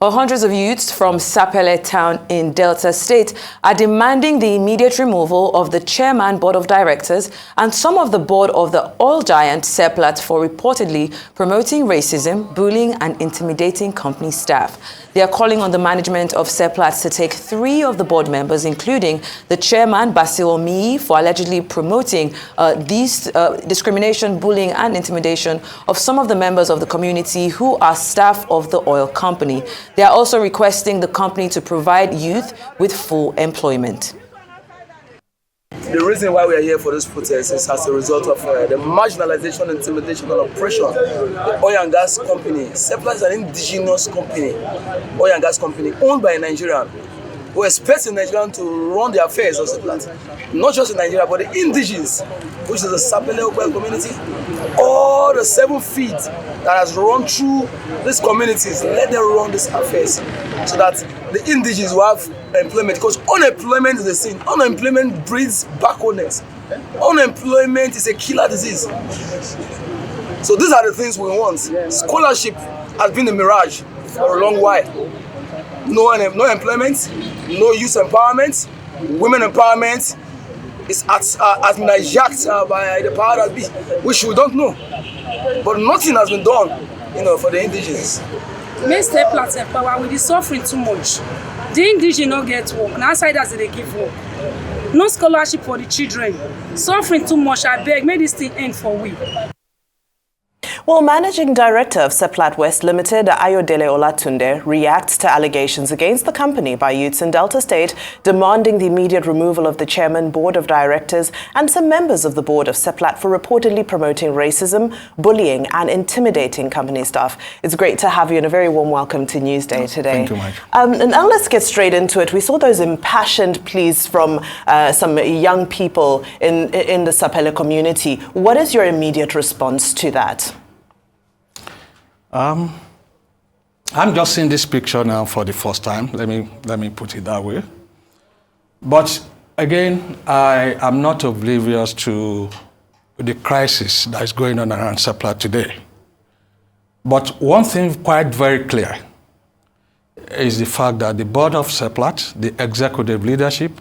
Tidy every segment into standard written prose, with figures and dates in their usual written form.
Well, hundreds of youths from Seplat town in Delta State are demanding the immediate removal of the chairman, board of directors, and some of the board of the oil giant Seplat for reportedly promoting racism, bullying, and intimidating company staff. They are calling on the management of Seplat to take 3 of the board members, including the chairman, Basil Omiyi, for allegedly promoting these discrimination, bullying, and intimidation of some of the members of the community who are staff of the oil company. They are also requesting the company to provide youth with full employment. The reason why we are here for this protest is as a result of the marginalization, intimidation, and oppression. The oil and gas company, Seplat is an indigenous company, oil and gas company owned by a Nigerian. We expect the Nigerian to run the affairs of Seplat, not just in Nigeria, but the indigenes, which is the Seplat oil community, all the 7 feet that has run through these communities, let them run these affairs so that the indigenes will have employment, because unemployment is a sin. Unemployment breeds backwardness. Unemployment is a killer disease. So these are the things we want. Scholarship has been a mirage for a long while. No employment, no youth empowerment, women empowerment is has been hijacked by the power that be, which we don't know. But nothing has been done, for the indigenous. Make Seplat empower with the suffering too much. The indigenous no get work, na outsiders they give work. No scholarship for the children. Suffering too much, I beg, make this thing end for we. Well, Managing Director of Seplat West Limited, Ayodele Olatunde, reacts to allegations against the company by youths in Delta State, demanding the immediate removal of the chairman, board of directors, and some members of the board of Seplat for reportedly promoting racism, bullying, and intimidating company staff. It's great to have you, and a very warm welcome to Newsday today. Thank you, Mike. And now let's get straight into it. We saw those impassioned pleas from some young people in the Seplat community. What is your immediate response to that? I'm just seeing this picture now for the first time. Let me put it that way. But again, I am not oblivious to the crisis that is going on around Seplat today. But one thing quite very clear is the fact that the board of Seplat, the executive leadership,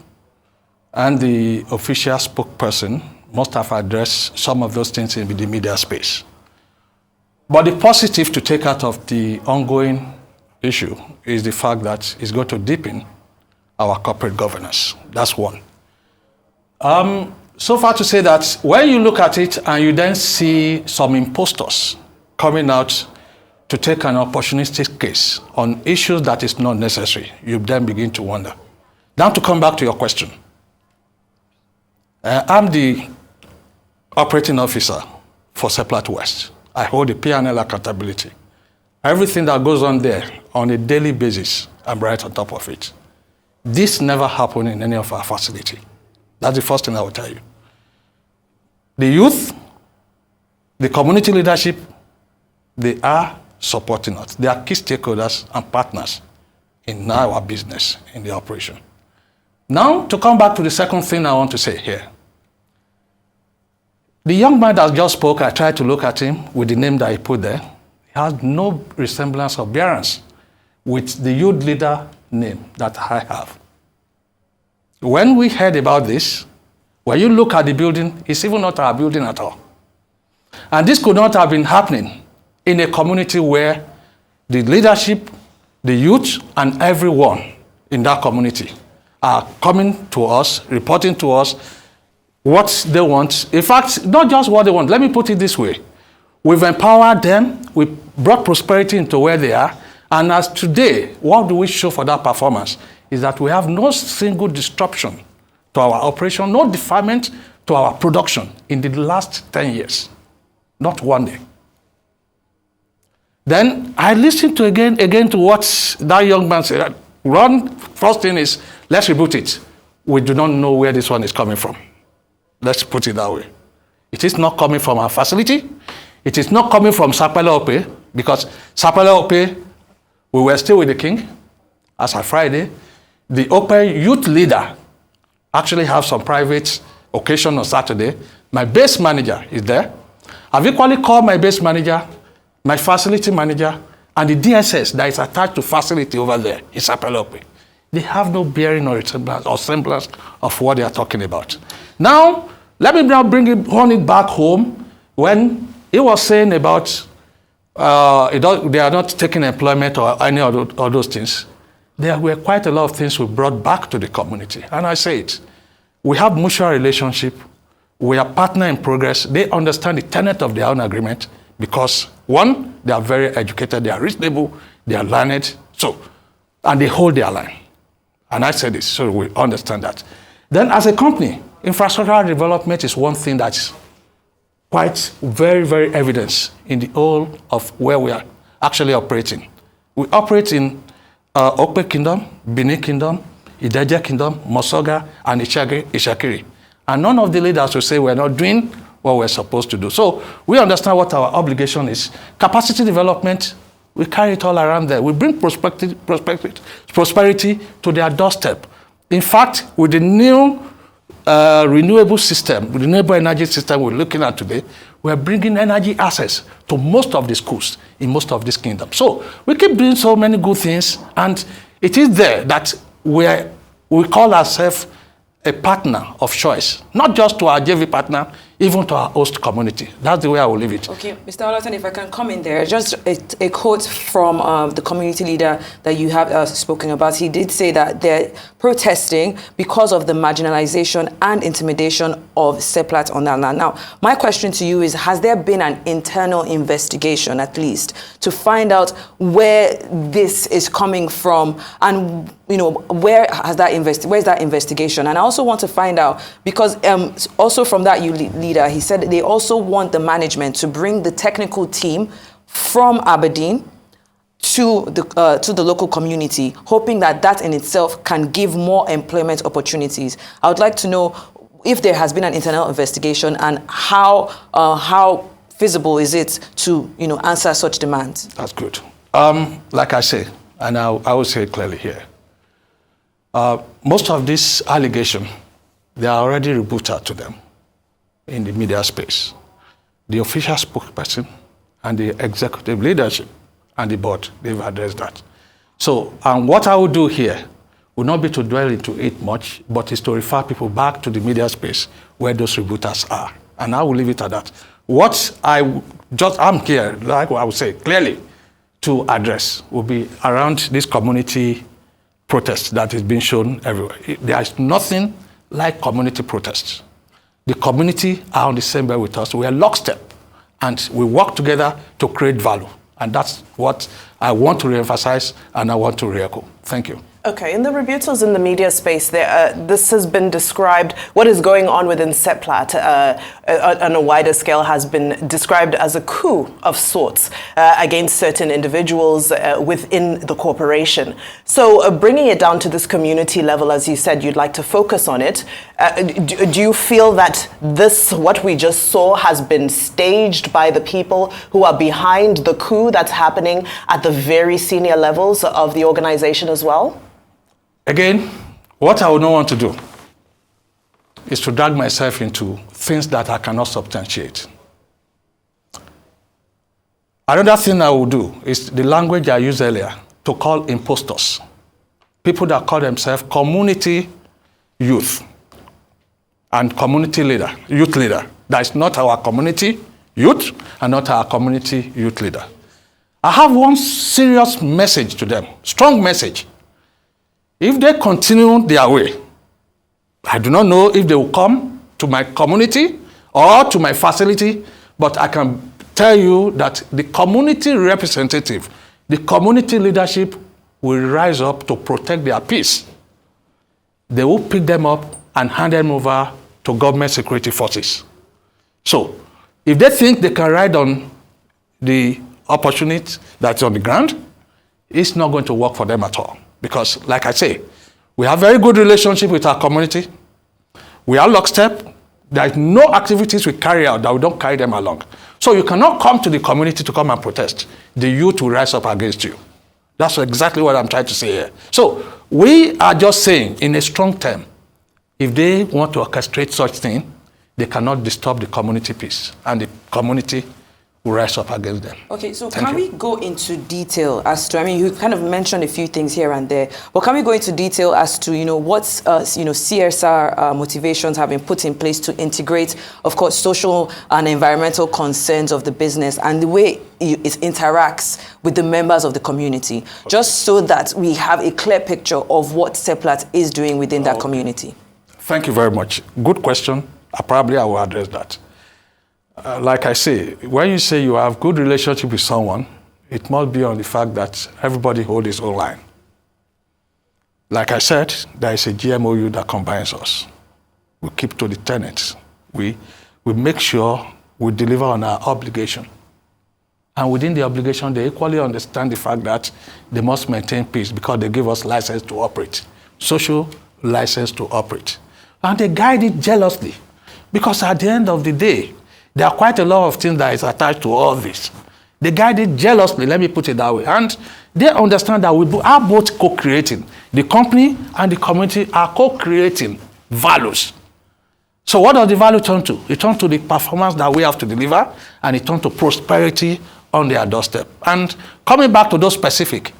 and the official spokesperson must have addressed some of those things in the media space. But the positive to take out of the ongoing issue is the fact that it's going to deepen our corporate governance. That's one. So far to say that when you look at it and you then see some imposters coming out to take an opportunistic case on issues that is not necessary, you then begin to wonder. Now to come back to your question. I'm the operating officer for Seplat West. I hold the P&L accountability. Everything that goes on there on a daily basis, I'm right on top of it. This never happened in any of our facility. That's the first thing I will tell you. The youth, the community leadership, they are supporting us. They are key stakeholders and partners in our business, in the operation. Now, to come back to the second thing I want to say here. The young man that just spoke, I tried to look at him with the name that he put there. He has no resemblance or bearance with the youth leader name that I have. When we heard about this, when you look at the building, it's even not our building at all. And this could not have been happening in a community where the leadership, the youth, and everyone in that community are coming to us, reporting to us what they want. In fact, not just what they want. Let me put it this way. We've empowered them. We brought prosperity into where they are. And as today, what do we show for that performance is that we have no single disruption to our operation, no defilement to our production in the last 10 years. Not one day. Then I listened to again to what that young man said. First thing is, let's reboot it. We do not know where this one is coming from. Let's put it that way. It is not coming from our facility. It is not coming from Seplat Ope, because Seplat Ope, we were still with the king as of Friday. The Ope youth leader actually have some private occasion on Saturday. My base manager is there. I've equally called my base manager, my facility manager, and the DSS that is attached to facility over there in Sapele, they have no bearing or semblance of what they are talking about. Now, let me now run it back home when he was saying about they are not taking employment or any of those things. There were quite a lot of things we brought back to the community. And I say it, we have mutual relationship. We are partner in progress. They understand the tenet of their own agreement because, one, they are very educated, they are reasonable, they are learned, and they hold their line. And I say this, so we understand that. Then as a company, infrastructural development is one thing that's quite very, very evident in the whole of where we are actually operating. We operate in Okpe Kingdom, Benin Kingdom, Ideje Kingdom, Mosoga, and Ishakiri. And none of the leaders will say we're not doing what we're supposed to do. So we understand what our obligation is. Capacity development, we carry it all around there. We bring prosperity to their doorstep. In fact, with the new renewable system, renewable energy system we're looking at today, we're bringing energy access to most of the schools in most of this kingdom. So we keep doing so many good things, and it is there that we call ourselves a partner of choice, not just to our JV partner, even to our host community. That's the way I will leave it. Okay, Mr. Olatunde, if I can come in there, just a quote from the community leader that you have spoken about. He did say that they're protesting because of the marginalization and intimidation of Seplat on that land. Now, my question to you is, has there been an internal investigation, at least, to find out where this is coming from, and where's that investigation? And I also want to find out, because also from that leader, he said they also want the management to bring the technical team from Aberdeen to the local community, hoping that in itself can give more employment opportunities. I would like to know if there has been an internal investigation and how feasible is it to answer such demands. That's good. Like I say, and I will say it clearly here, most of these allegations, they are already rebutted to them in the media space. The official spokesperson and the executive leadership and the board, they've addressed that. So, and what I will do here will not be to dwell into it much, but is to refer people back to the media space where those rebuttals are. And I will leave it at that. What I'm here, like I would say clearly, to address will be around this community protest that is being shown everywhere. There is nothing like community protests. The community are on the same way with us. We are lockstep, and we work together to create value. And that's what I want to reemphasize, and I want to re-echo. Thank you. Okay, in the rebuttals in the media space, this has been described, what is going on within Seplat on a wider scale has been described as a coup of sorts against certain individuals within the corporation. So bringing it down to this community level, as you said, you'd like to focus on it. Do you feel that what we just saw has been staged by the people who are behind the coup that's happening at the very senior levels of the organization as well? Again, what I would not want to do is to drag myself into things that I cannot substantiate. Another thing I will do is the language I used earlier, to call impostors. People that call themselves community youth and community leader, youth leader. That is not our community youth and not our community youth leader. I have one serious message to them, strong message. If they continue their way, I do not know if they will come to my community or to my facility, but I can tell you that the community representative, the community leadership will rise up to protect their peace. They will pick them up and hand them over to government security forces. So, if they think they can ride on the opportunity that's on the ground, it's not going to work for them at all. Because, like I say, we have very good relationship with our community. We are lockstep. There is no activities we carry out that we don't carry them along. So you cannot come to the community to come and protest. The youth will rise up against you. That's exactly what I'm trying to say here. So we are just saying, in a strong term, if they want to orchestrate such thing, they cannot disturb the community peace and the community will rise up against them. Okay, so Thank can you. we go into detail as to, I mean, you kind of mentioned a few things here and there, but can we go into detail as to, what's, CSR motivations have been put in place to integrate, of course, social and environmental concerns of the business and the way it interacts with the members of the community, just so that we have a clear picture of what Seplat is doing within that community? Thank you very much. Good question. I will address that. Like I say, when you say you have good relationship with someone, it must be on the fact that everybody holds his own line. Like I said, there is a GMOU that combines us. We keep to the tenets. We make sure we deliver on our obligation. And within the obligation, they equally understand the fact that they must maintain peace because they give us license to operate, social license to operate. And they guide it jealously because at the end of the day, there are quite a lot of things that is attached to all this. They guide it jealously, let me put it that way. And they understand that we are both co-creating. The company and the community are co-creating values. So what does the value turn to? It turns to the performance that we have to deliver, and it turns to prosperity on their doorstep. And coming back to those specific,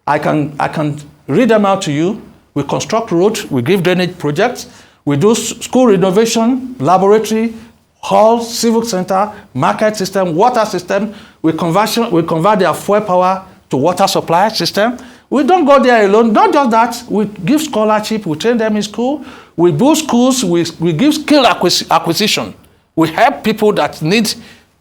I can read them out to you. We construct roads, we give drainage projects, we do school renovation, laboratory, hall, civic center, market system, water system. We convert their fuel power to water supply system. We don't go there alone. Not just that, we give scholarship, we train them in school, we build schools, we give skill acquisition. We help people that need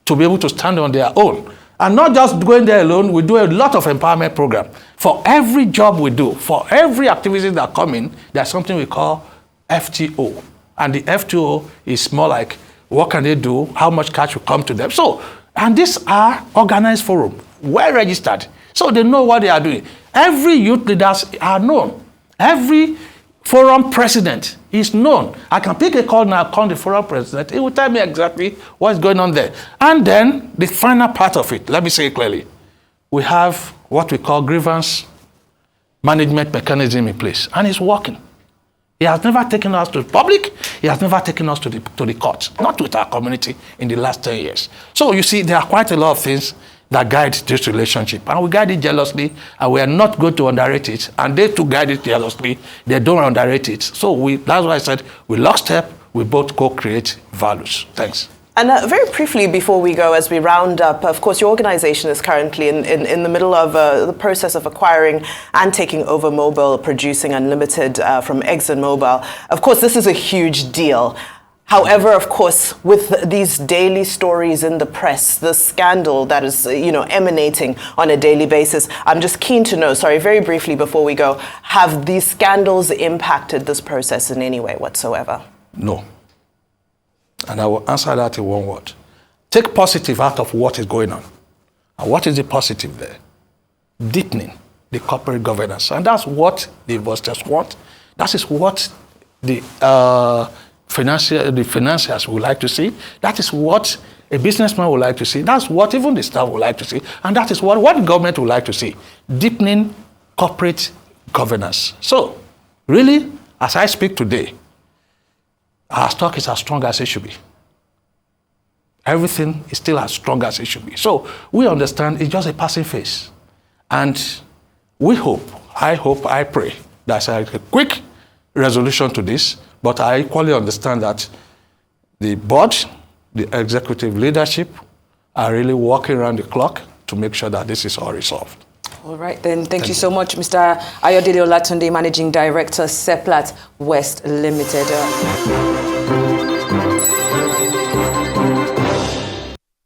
to be able to stand on their own. And not just going there alone, we do a lot of empowerment program. For every job we do, for every activity that come in, there's something we call FTO. And the FTO is more like, what can they do? How much cash will come to them? So, and these are organized forum, well registered. So they know what they are doing. Every youth leaders are known. Every forum president is known. I can pick a call now, call the forum president. He will tell me exactly what's going on there. And then the final part of it, let me say it clearly. We have what we call grievance management mechanism in place, and it's working. He has never taken us to the public. He has never taken us to the court, not with our community in the last 10 years. So you see, there are quite a lot of things that guide this relationship. And we guide it jealously, and we are not going to underrate it. And they too guide it jealously. They don't underrate it. So that's why I said we lockstep, we both co-create values. Thanks. And very briefly before we go, as we round up, of course, your organization is currently in the middle of the process of acquiring and taking over Mobil Producing Unlimited from ExxonMobil. Of course, this is a huge deal. However, of course, with these daily stories in the press, the scandal that is, emanating on a daily basis, I'm just keen to know, sorry, very briefly before we go, have these scandals impacted this process in any way whatsoever? No. And I will answer that in one word. Take positive out of what is going on. And what is the positive there? Deepening the corporate governance. And that's what the investors want. That is what the financiers would like to see. That is what a businessman would like to see. That's what even the staff would like to see. And that is what the government would like to see. Deepening corporate governance. So, really, as I speak today, our stock is as strong as it should be. Everything is still as strong as it should be. So we understand it's just a passing phase. And we I pray there's a quick resolution to this, but I equally understand that the board, the executive leadership are really working around the clock to make sure that this is all resolved. All right, then. Thank you so much, Mr. Ayodele Olatunde, Managing Director, Seplat West Limited.